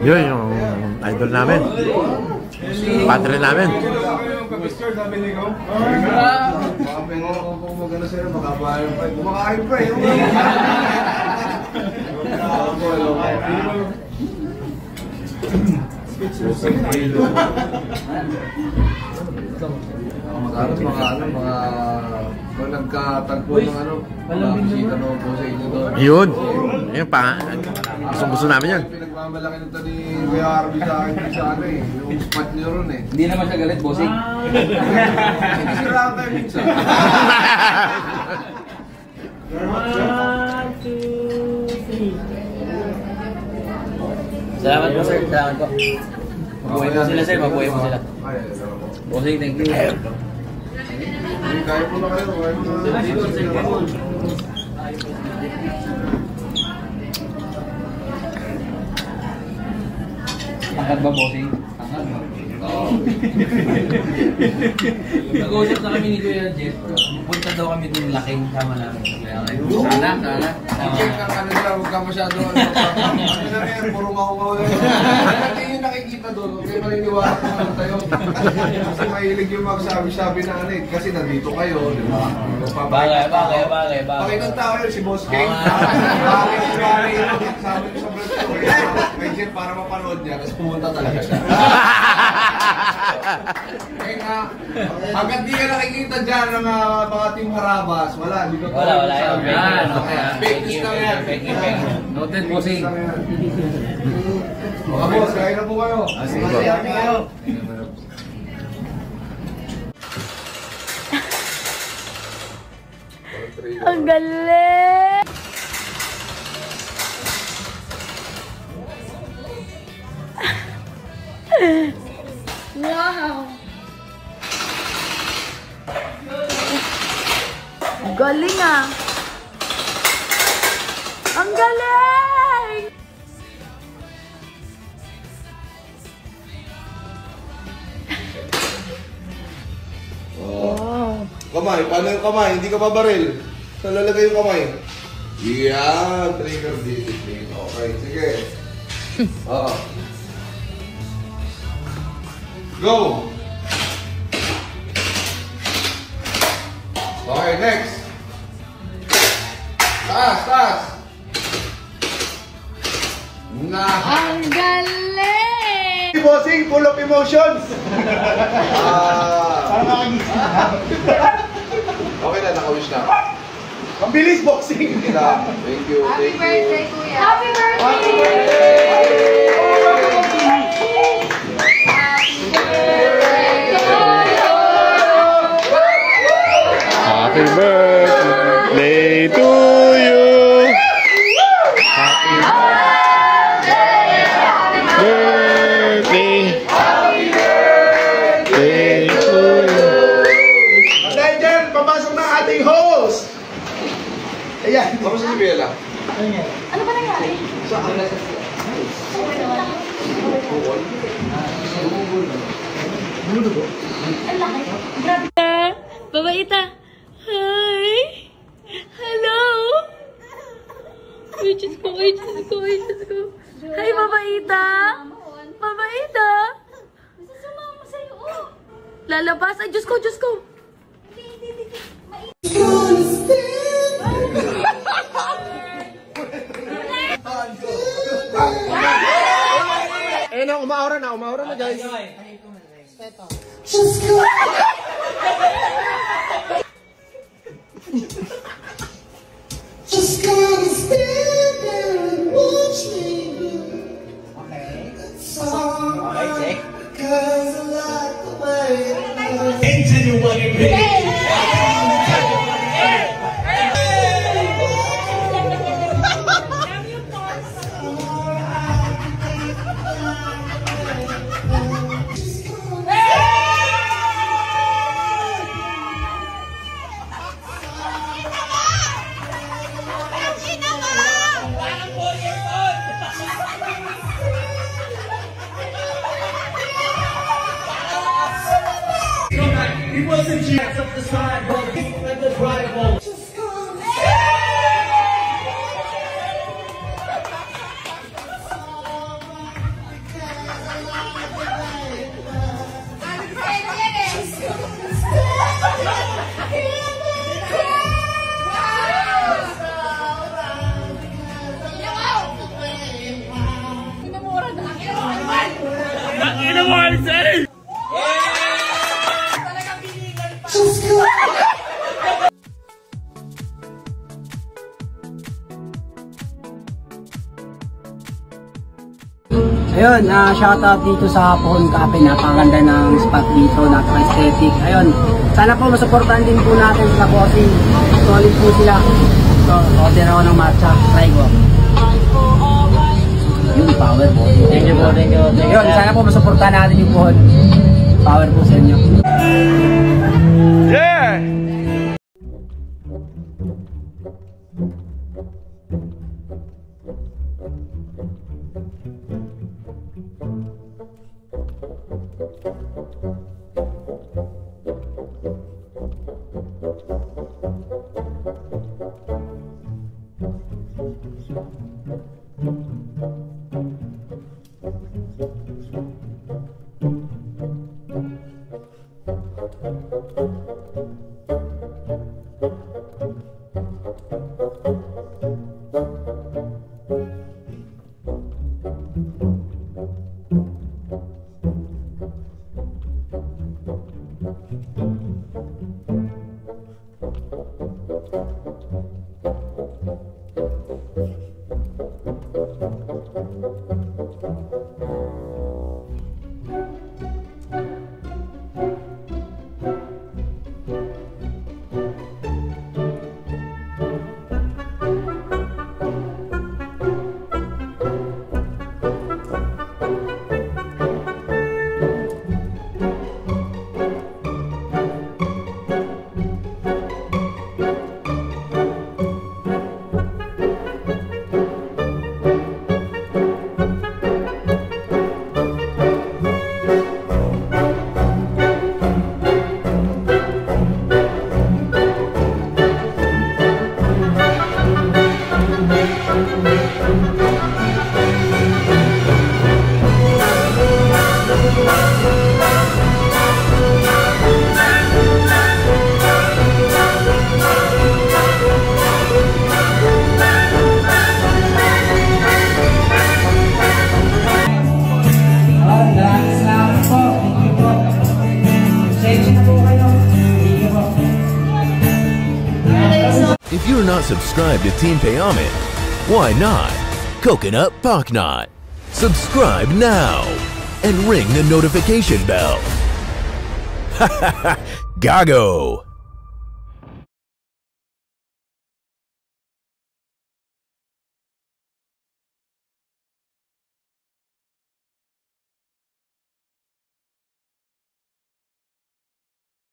Yun yung idol namin. Padre namin. Mga nagkatagpo ng mga bisita no po sa inyo doon. Yun. Ayun pa. Gusto namin yan. Pinagmamalaki nito ni Kuya Arby sa akin sa yung spot niyo ron eh. Hindi naman siya galit, bossing. Hindi siraan tayo minsan. 1, 2, 3. Salamat po, sir. Salamat po. Mabuhay po sila, sir. Mabuhay po sila. Bossing, thank you. Kaya po na kayo. Angkat ba, bossing? Angkat ba? Oo. Nag-uusap na kami ni Kuya Jeff. Punta daw kami din laking sama namin. Sana. Check ng nila, huwag ka masyado. Ano na yan, puro makukaw na yan. Ano yung nakikita doon? Huwag kayo maniniwala kung ano tayo. Kasi mahilig yung magsabi-sabi na kasi nandito kayo, di ba? Bagay. Pakitang tao yun, si Boss King. Bagay yun. Sabi ko sa vlog ko, kay Jeff para mapanood niya, kasi pumunta talaga siya. Kaya nga, hanggang di ka nakikita dyan ng mga team Harabas, wala, di ba? Wala yan. Fake news lang yan. Fake news. Noted, bossing. Mga boss, kaya na po kayo. Sige po. Ang galing! Wow! Ang galing ah! Ang galing! Wow. Kamay, paano yung kamay? Hindi ka pa baril. Saan lalagay yung kamay? Yan, trigger discipline. Okay, sige. Oo. Go! Okay, next. Taas! Ang galing! Bossing, full of emotions! Okay na, nakawish na. Ang bilis, boxing! Thank you. Happy birthday, Kuya! Happy birthday! Happy birthday! Happy birthday to you. Happy birthday to you. Dahil dyan, papasok na ating host! Ayan. Kamusta si Bella? Ano ba nangyari? Saan? Ang laki. Grabe. Babaita. Hi. Hello. Ay, Diyos ko. Hi, babaita. Babaita. Gusto sumama sa'yo. Lalabas. Ay, Diyos ko. Hindi. Eh na, umaura na guys. Just gotta stand there and watch me. It's alright, 'cause I like the way it He wasn't just up the side, but he went the drivable. Ayun, shoutout dito sa Pohon Cafe. Napakaganda ng spot dito, napaka-aesthetic. Ayun, sana po masuportahan din po natin sa bossing. Solid po sila. So, order ako ng matcha. Try ko. Yung power po. Thank you po, thank you. Ayun, sana po masuportahan natin yung Pohon. Power po sa inyo. Yeah! If you're not subscribed to Team Payaman, why not? Coconut Paknot. Subscribe now and ring the notification bell. Gago!